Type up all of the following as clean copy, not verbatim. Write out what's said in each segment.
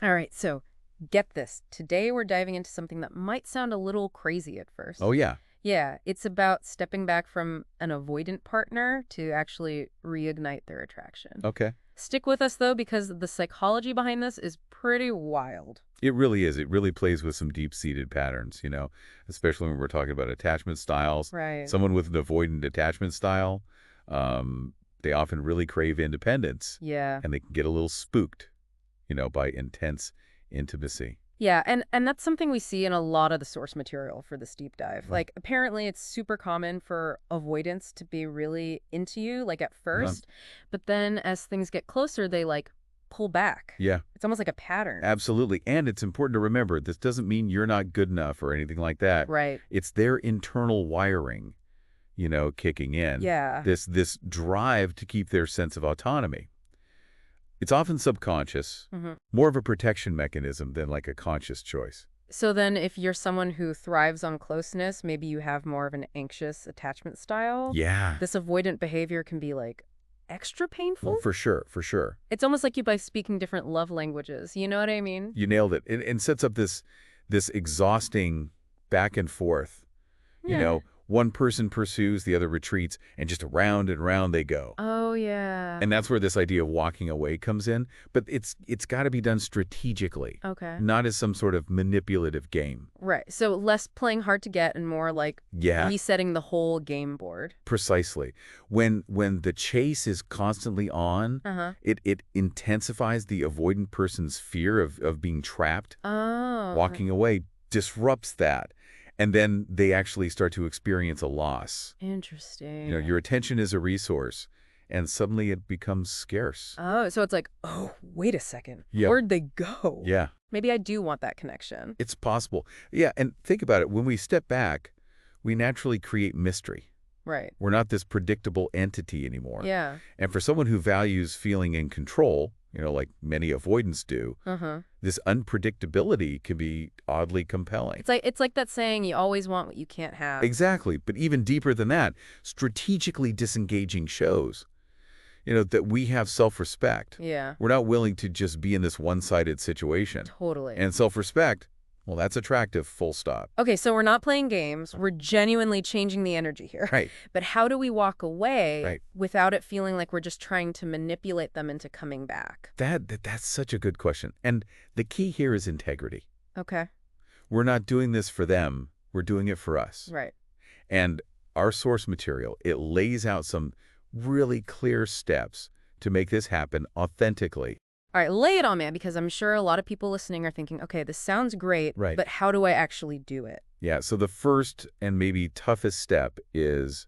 All right, so get this. Today we're diving into something that might sound a little crazy at Oh, first. yeah. Yeah, it's about stepping back from an avoidant partner to actually reignite their attraction. Okay. Stick with us, though, because the psychology behind this is pretty wild. It really is. It really plays with some deep-seated patterns, especially when we're talking about attachment styles. Right. Someone with an avoidant attachment style, they often really crave independence, Yeah. and they can get a little spooked, by intense intimacy. Yeah, and that's something we see in a lot of the source material for this deep dive. Right. Like, apparently it's super common for avoidance to be really into you, like at Uh-huh. first, but then as things get closer, they like pull back. Yeah, It's almost like a pattern. absolutely. And it's important to remember, this doesn't mean you're not good enough or anything like that. Right. It's their internal wiring, kicking in. Yeah. This drive to keep their sense of autonomy. It's often subconscious, hmm more of a protection mechanism than like a conscious choice. So then if you're someone who thrives on closeness, maybe you have more of an anxious attachment style, Yeah. this avoidant behavior can be like extra Well, painful. for sure, for sure. It's almost like you by speaking different love languages. You know what I mean? You nailed it. And sets up this exhausting back and forth. You Yeah. know, one person pursues, the other retreats, and just around and around they go. Oh, yeah. And that's where this idea of walking away comes in. But it's got to be done strategically, Okay. not as some sort of manipulative game. Right. So less playing hard to get and more like Yeah, resetting the whole game board. precisely. When the chase is constantly on, Uh-huh. it intensifies the avoidant person's fear of being trapped. Oh. Walking away disrupts that. And then they actually start to experience a loss. Interesting. Your attention is a resource, and suddenly it becomes scarce. Oh, so it's like, oh, wait a second. Yep. Where'd they go? Yeah, Maybe I do want that connection. it's possible. Yeah, and think about it. When we step back, we naturally create mystery. Right. We're not this predictable entity anymore. Yeah. And for someone who values feeling in control, like many avoidants do, Uh-huh. this unpredictability can be oddly compelling. It's like that saying, you always want what you can't have. Exactly. But even deeper than that, strategically disengaging shows, that we have self-respect. Yeah. We're not willing to just be in this one-sided situation. Totally. And self-respect, well, that's attractive, full stop. Okay, so we're not playing games. We're genuinely changing the energy here. Right. But how do we walk away Right. without it feeling like we're just trying to manipulate them into coming back? That's such a good question. And the key here is integrity. Okay. We're not doing this for them. We're doing it for us. Right. And our source material, it lays out some really clear steps to make this happen authentically. All right, lay it on me, because I'm sure a lot of people listening are thinking, okay, this sounds great, Right. but how do I actually do it? Yeah, so the first and maybe toughest step is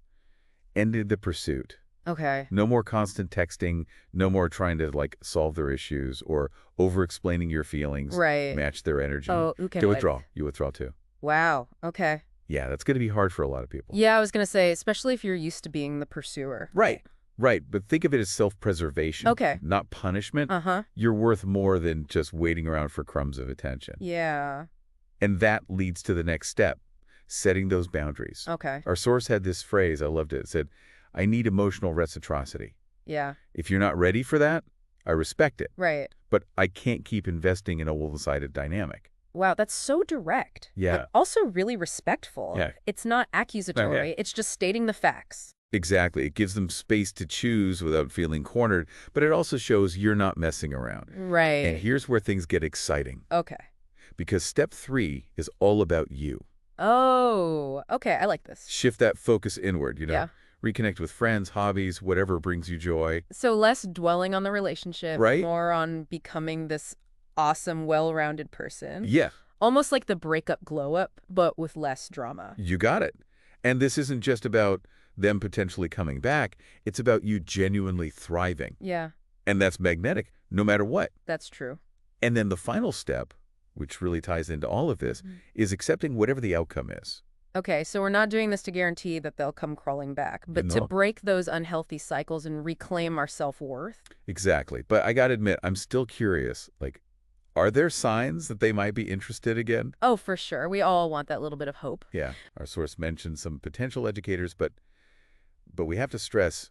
ended the pursuit. Okay. No more constant texting, no more trying to solve their issues or over-explaining your feelings, Right. match their energy. Oh, okay. To withdraw. You withdraw too. Wow. Okay. Yeah, that's going to be hard for a lot of people. Yeah, I was going to say, especially if you're used to being the pursuer. Right. Right, but think of it as self-preservation. Okay. Not punishment. Uh-huh. You're worth more than just waiting around for crumbs of attention. Yeah. And that leads to the next step, setting those boundaries. Okay. Our source had this phrase, I loved it. It said, I need emotional reciprocity. Yeah. If you're not ready for that, I respect it. Right. But I can't keep investing in a one-sided dynamic. Wow, that's so direct. Yeah. But also really respectful. Yeah. It's not accusatory. Yeah. It's just stating the facts. Exactly. It gives them space to choose without feeling cornered, but it also shows you're not messing around. Right. And here's where things get exciting. Okay. Because step 3 is all about you. Oh, okay. I like this. Shift that focus inward, Yeah. Reconnect with friends, hobbies, whatever brings you joy. So less dwelling on the relationship, Right. more on becoming this awesome, well-rounded person. Yeah, Almost like the breakup glow-up, but with less drama. you got it. And this isn't just about them potentially coming back. It's about you genuinely thriving. Yeah, And that's magnetic, no matter what. that's true. And then the final step, which really ties into all of this, is accepting whatever the outcome is. Okay, so we're not doing this to guarantee that they'll come crawling back, but to No. break those unhealthy cycles and reclaim our self-worth. Exactly. But I got to admit, I'm still curious. Are there signs that they might be interested again? Oh, for sure. We all want that little bit of hope. Yeah, our source mentioned some potential educators, but we have to stress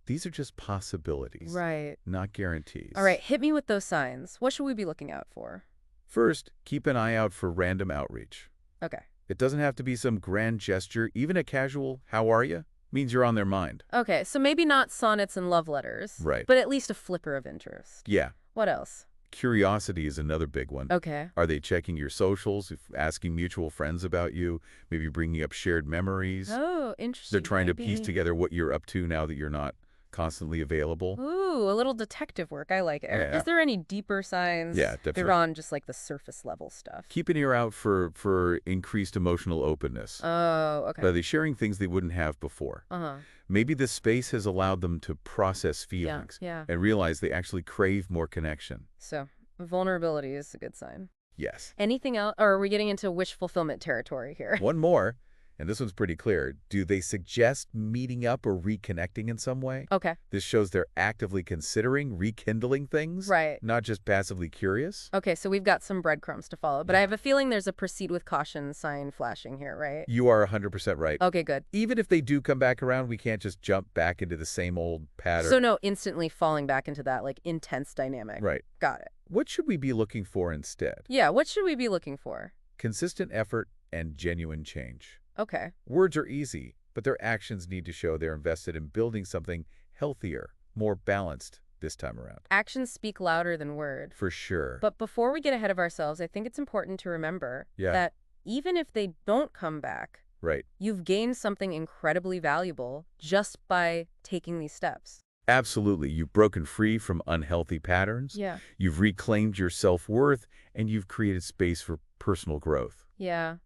These are just possibilities, Right. not All right, guarantees. hit me with those signs. What should we be looking out for? First, keep an eye out for random outreach. Okay. It doesn't have to be some grand gesture. Even a casual, how are you, means you're on their mind. Okay, so maybe not sonnets and love letters, Right. but at least a flipper of interest. Yeah. What else? Curiosity is another big one. Okay. Are they checking your socials, asking mutual friends about you, maybe bringing up shared memories? Oh, They're interesting. trying to piece Maybe. together what you're up to now that you're not constantly available. Ooh, a little detective work. I like it. Yeah. Is there any deeper signs Yeah, definitely. beyond just like the surface level stuff? Keep an ear out for increased emotional openness. Oh, okay. Are they sharing things they wouldn't have before? Uh-huh. Maybe this space has allowed them to process Yeah, feelings yeah. and realize they actually crave more connection. So, vulnerability is a good sign. Yes. Anything else? Or are we getting into wish fulfillment territory here? One more, and this one's pretty clear. Do they suggest meeting up or reconnecting in some way? Okay. This shows they're actively considering rekindling things, Right. not just passively curious. Okay, so we've got some breadcrumbs to follow, but I have a feeling there's a proceed with caution sign flashing here, right? You are 100% right. Okay, good. Even if they do come back around, we can't just jump back into the same old pattern. So no instantly falling back into that like intense dynamic. Right. Got it. What should we be looking for instead? Yeah, what should we be looking for? Consistent effort and genuine change. Okay. Words are easy, but their actions need to show they're invested in building something healthier, more balanced this time around. Actions speak louder than words. For sure. But before we get ahead of ourselves, I think it's important to remember that even if they don't come back, Right. you've gained something incredibly valuable just by taking these steps. Absolutely. You've broken free from unhealthy patterns. Yeah. You've reclaimed your self-worth, and you've created space for personal growth. Yeah.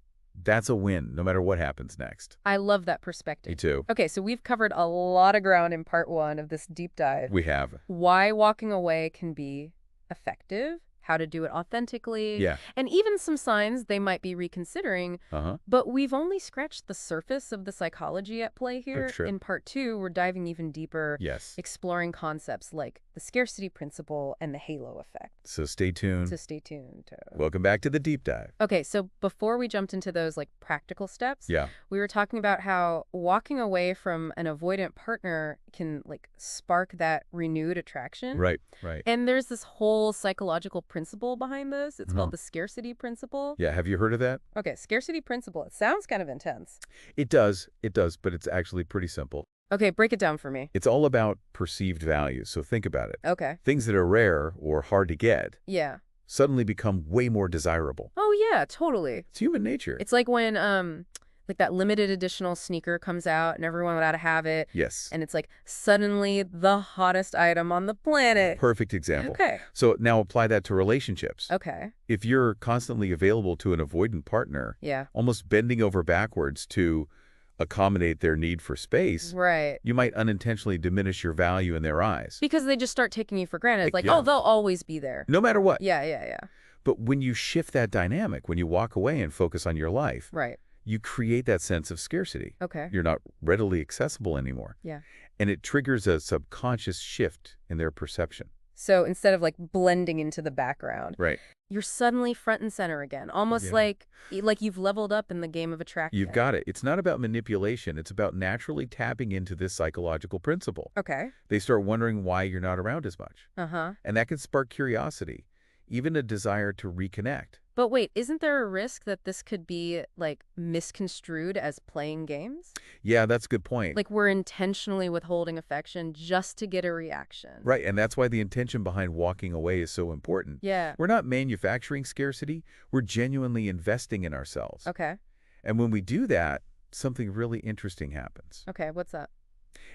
That's a win, no matter what happens next. I love that perspective. Me too. Okay, so we've covered a lot of ground in part one of this deep dive. We have. Why walking away can be effective, how to do it authentically, Yeah. and even some signs they might be reconsidering. Uh-huh. But we've only scratched the surface of the psychology at play here. True. In part two, we're diving even deeper, Yes. exploring concepts like the scarcity principle and the halo effect. So stay tuned. So stay tuned. Welcome back to the deep dive. Okay, so before we jumped into those like practical steps, Yeah. we were talking about how walking away from an avoidant partner can like spark that renewed attraction. Right. Right. And there's this whole psychological principle behind this. It's called the scarcity principle. Yeah. Have you heard of that? Okay, scarcity principle. It sounds kind of intense. It does, but it's actually pretty simple. Okay, break it down for me. It's all about perceived value, so think about it. Okay. Things that are rare or hard to get Yeah. suddenly become way more desirable. Oh yeah, totally. It's human nature. It's like when like that limited editional sneaker comes out and everyone would to have it. Yes. And it's like suddenly the hottest item on the planet. Perfect example. Okay. So now apply that to relationships. Okay. If you're constantly available to an avoidant partner, Yeah. almost bending over backwards to accommodate their need for space, Right. you might unintentionally diminish your value in their eyes. Because they just start taking you for granted. It's like, Yeah. oh, they'll always be there. No matter what. Yeah, yeah, yeah. But when you shift that dynamic, when you walk away and focus on your life, Right. you create that sense of scarcity. Okay. You're not readily accessible anymore. Yeah. And it triggers a subconscious shift in their perception. So instead of like blending into the background, Right. you're suddenly front and center again. Almost Yeah. like you've leveled up in the game of attraction. You've got it. It's not about manipulation. It's about naturally tapping into this psychological principle. Okay. They start wondering why you're not around as much. Uh-huh. And that can spark curiosity, even a desire to reconnect. But wait, isn't there a risk that this could be like misconstrued as playing games? Yeah, that's a good point. Like we're intentionally withholding affection just to get a reaction. Right, and that's why the intention behind walking away is so important. Yeah. We're not manufacturing scarcity. We're genuinely investing in ourselves. Okay. And when we do that, something really interesting happens. Okay, what's that?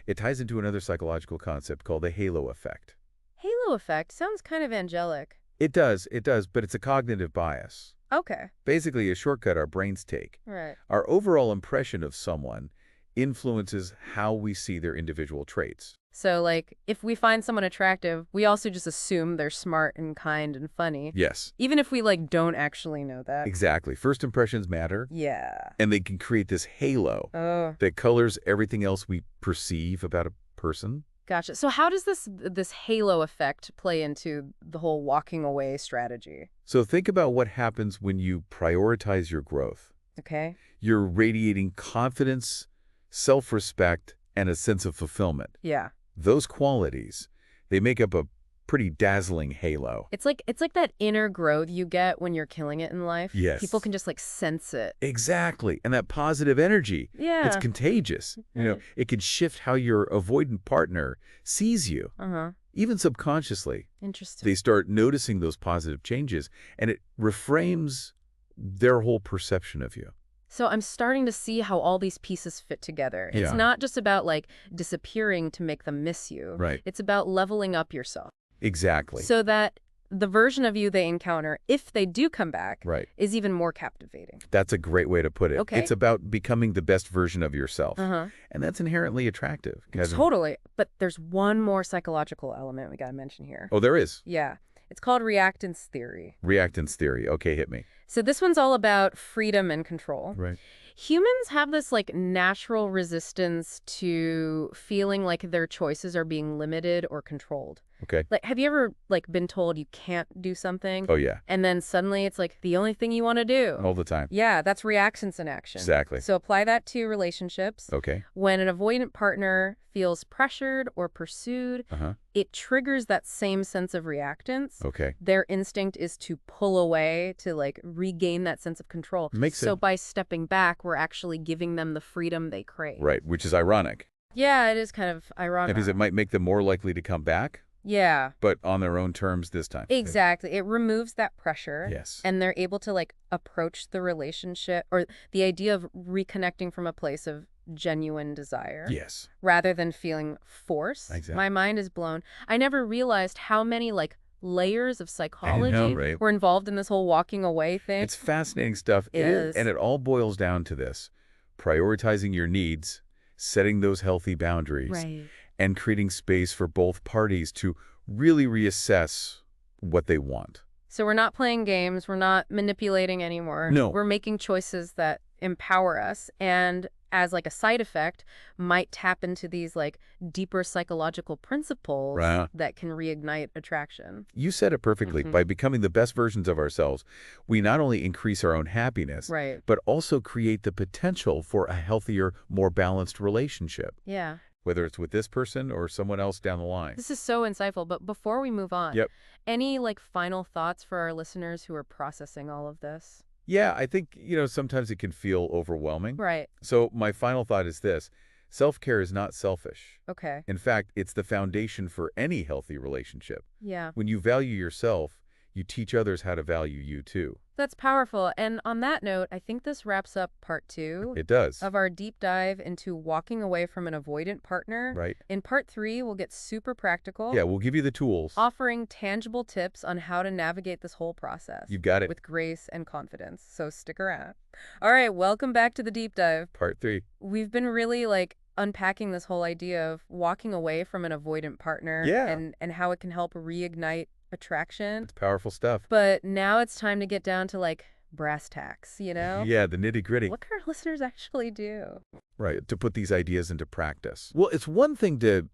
It ties into another psychological concept called the halo effect. Halo effect sounds kind of angelic. It does, but it's a cognitive bias. Okay. Basically, a shortcut our brains take. Right. Our overall impression of someone influences how we see their individual traits. So, like, if we find someone attractive, we also just assume they're smart and kind and funny. Yes. Even if we, like, don't actually know that. Exactly. First impressions matter. Yeah. And they can create this halo Oh, that colors everything else we perceive about a person. gotcha. So how does this halo effect play into the whole walking away strategy? So think about what happens when you prioritize your growth. Okay. You're radiating confidence, self-respect, and a sense of fulfillment. Yeah. Those qualities, they make up a pretty dazzling halo. It's like that inner growth you get when you're killing it in life. People Yes. can just like sense it. Exactly. And that positive energy, it's Yeah. contagious. Right. It can shift how your avoidant partner sees you, Uh-huh. even subconsciously. Interesting. They start noticing those positive changes, and it reframes their whole perception of you. So I'm starting to see how all these pieces fit together. It's Yeah. not just about like disappearing to make them miss you. Right. It's about leveling up yourself Exactly. so that the version of you they encounter, if they do come back, Right. is even more captivating. That's a great way to put it. Okay. It's about becoming the best version of yourself. Uh-huh. And that's inherently attractive. Totally. But there's one more psychological element we got to mention here. Oh, there is. Yeah. It's called reactance theory. Reactance theory. Okay, hit me. So this one's all about freedom and control. Right. Humans have this like natural resistance to feeling like their choices are being limited or controlled. Okay. Like, have you ever like been told you can't do something Oh, yeah. and then suddenly it's like the only thing you want to do? All the time. Yeah, that's reactance in action. Exactly. So apply that to relationships. Okay. When an avoidant partner feels pressured or pursued, Uh-huh. it triggers that same sense of reactance. Okay. Their instinct is to pull away, to like regain that sense of control. Makes So it- by stepping back, we're actually giving them the freedom they crave. Right, which is ironic. Yeah, it is kind of ironic. Because it might make them more likely to come back, Yeah, but on their own terms this time. exactly. It removes that pressure. Yes. And they're able to like approach the relationship or the idea of reconnecting from a place of genuine desire. Yes. Rather than feeling force. Exactly. My mind is blown. I never realized how many like layers of psychology right? were involved in this whole walking away thing. It's fascinating stuff. It is. And it all boils down to this. Prioritizing your needs, setting those healthy boundaries, Right. and creating space for both parties to really reassess what they want. So we're not playing games. We're not manipulating anymore. No. We're making choices that empower us and as like a side effect might tap into these like deeper psychological principles Right. that can reignite attraction. You said it perfectly. Mhm. By becoming the best versions of ourselves, we not only increase our own happiness, Right. but also create the potential for a healthier, more balanced relationship, Yeah. whether it's with this person or someone else down the line. This is so insightful. But before we move on, Yep. any like final thoughts for our listeners who are processing all of this? Yeah, I think, sometimes it can feel overwhelming. Right. So my final thought is this. Self-care is not selfish. Okay. In fact, it's the foundation for any healthy relationship. Yeah. When you value yourself, you teach others how to value you too. That's powerful. And on that note, I think this wraps up part 2 It does. of our deep dive into walking away from an avoidant partner. Right? In part 3, we'll get super practical, Yeah, we'll give you the tools. offering tangible tips on how to navigate this whole process. You've got it. With grace and confidence. So stick around. All right, welcome back to the deep dive. Part 3. We've been really like unpacking this whole idea of walking away from an avoidant partner Yeah. and how it can help reignite attraction. It's powerful stuff. But now it's time to get down to like brass tacks, you know? Yeah, the nitty-gritty. What can our listeners actually do? Right, to put these ideas into practice. Well, it's one thing to,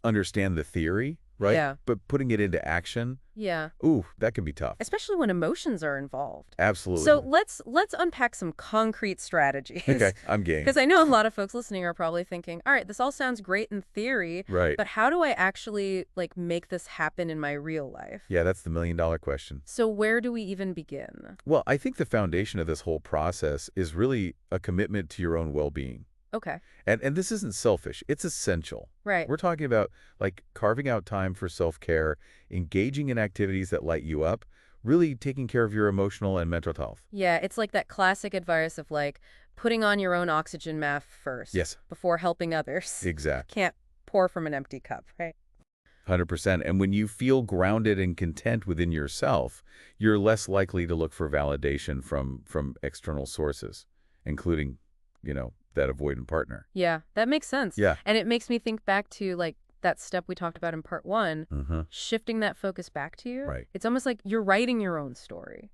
understand the theory, right? Yeah. But putting it into action, Yeah. ooh, that can be tough. Especially when emotions are involved. Absolutely. So let's unpack some concrete strategies. Okay, I'm game. Because I know a lot of folks listening are probably thinking, all right, this all sounds great in theory, Right. but how do I actually make this happen in my real life? Yeah, that's the million-dollar question. So where do we even begin? Well, I think the foundation of this whole process is really a commitment to your own well-being. Okay. And this isn't selfish. It's essential. Right. We're talking about, carving out time for self-care, engaging in activities that light you up, really taking care of your emotional and mental health. Yeah, it's like that classic advice of putting on your own oxygen mask first. Yes. Before helping others. Exactly. Can't pour from an empty cup, right? 100%. And when you feel grounded and content within yourself, you're less likely to look for validation from external sources, including, that avoidant partner. Yeah, that makes sense. Yeah. And it makes me think back to that step we talked about in part 1, Mm-hmm. shifting that focus back to you. Right. It's almost like you're writing your own story,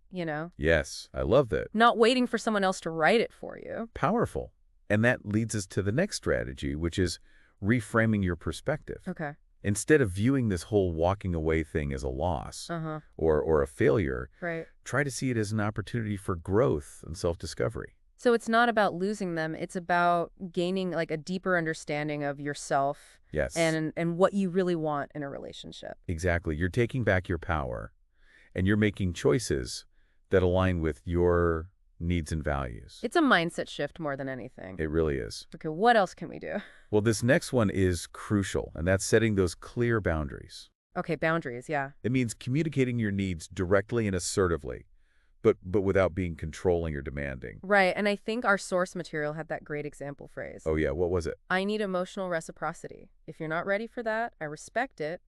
Yes, I love that. Not waiting for someone else to write it for you. Powerful. And that leads us to the next strategy, which is reframing your perspective. Okay. Instead of viewing this whole walking away thing as a loss Uh-huh. or a failure, Right. try to see it as an opportunity for growth and self-discovery. So it's not about losing them, it's about gaining like a deeper understanding of yourself Yes, and what you really want in a relationship. exactly. You're taking back your power, and you're making choices that align with your needs and values. It's a mindset shift more than anything. It really is. Okay, what else can we do? Well, this next one is crucial, and that's setting those clear boundaries. Okay, boundaries, yeah. It means communicating your needs directly and assertively, but without being controlling or demanding. Right, and I think our source material had that great example phrase. Oh yeah, what was it? I need emotional reciprocity. If you're not ready for that, I respect it,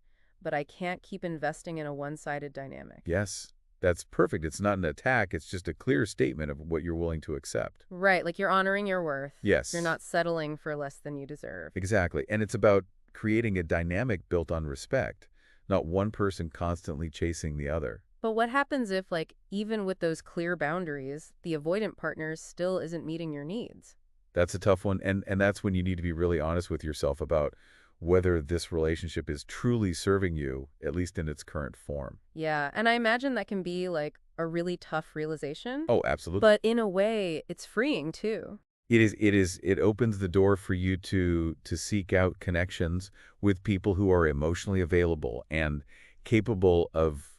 but I can't keep investing in a one-sided dynamic. Yes, that's perfect. It's not an attack, it's just a clear statement of what you're willing to accept. Right, like you're honoring your worth. You're Yes, not settling for less than you deserve. exactly. And it's about creating a dynamic built on respect, not one person constantly chasing the other. But what happens if, like, even with those clear boundaries, the avoidant partner still isn't meeting your needs? That's a tough one, and that's when you need to be really honest with yourself about whether this relationship is truly serving you, at least in its current form. Yeah, and I imagine that can be, like, a really tough realization. Oh, absolutely. But in a way, it's freeing, too. It opens the door for you to seek out connections with people who are emotionally available and capable of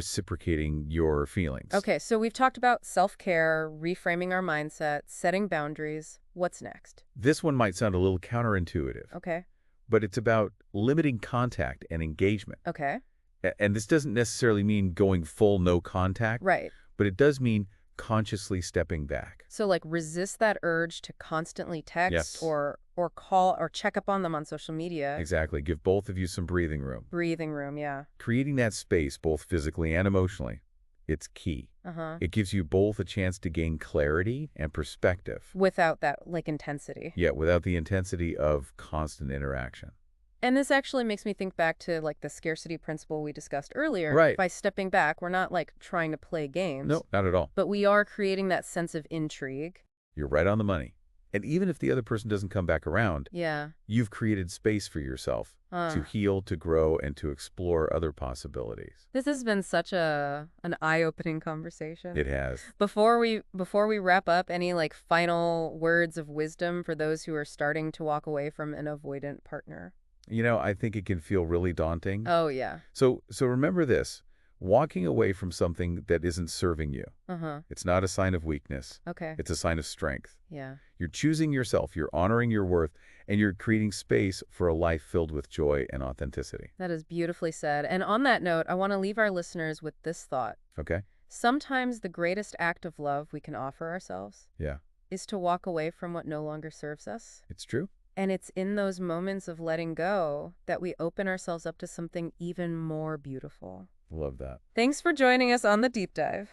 reciprocating your feelings. Okay, so we've talked about self-care, reframing our mindset, setting boundaries. What's next? This one might sound a little counterintuitive, Okay. but it's about limiting contact and engagement. Okay. And this doesn't necessarily mean going full no contact, Right. but it does mean consciously stepping back. So like resist that urge to constantly text Yes, or call or check up on them on social media. exactly. Give both of you some breathing room. Breathing room, yeah. Creating that space, both physically and emotionally, it's key. Uh-huh. It gives you both a chance to gain clarity and perspective, Without that like intensity. yet without the intensity of constant interaction. And this actually makes me think back to like the scarcity principle we discussed earlier. Right. By stepping back, we're not like trying to play games, No, not at all. but we are creating that sense of intrigue. You're right on the money. And even if the other person doesn't come back around, Yeah. you've created space for yourself to heal, to grow, and to explore other possibilities. This has been such an eye-opening conversation. It has. Before we wrap up, any like final words of wisdom for those who are starting to walk away from an avoidant partner? You know, I think it can feel really daunting. Oh, yeah. So remember this. Walking away from something that isn't serving you, Uh-huh. it's not a sign of weakness. Okay. It's a sign of strength. Yeah. You're choosing yourself, you're honoring your worth, and you're creating space for a life filled with joy and authenticity. That is beautifully said. And on that note, I want to leave our listeners with this thought. Okay? Sometimes the greatest act of love we can offer ourselves Yeah, is to walk away from what no longer serves us. it's true. And it's in those moments of letting go that we open ourselves up to something even more beautiful. Love that. Thanks for joining us on the deep dive.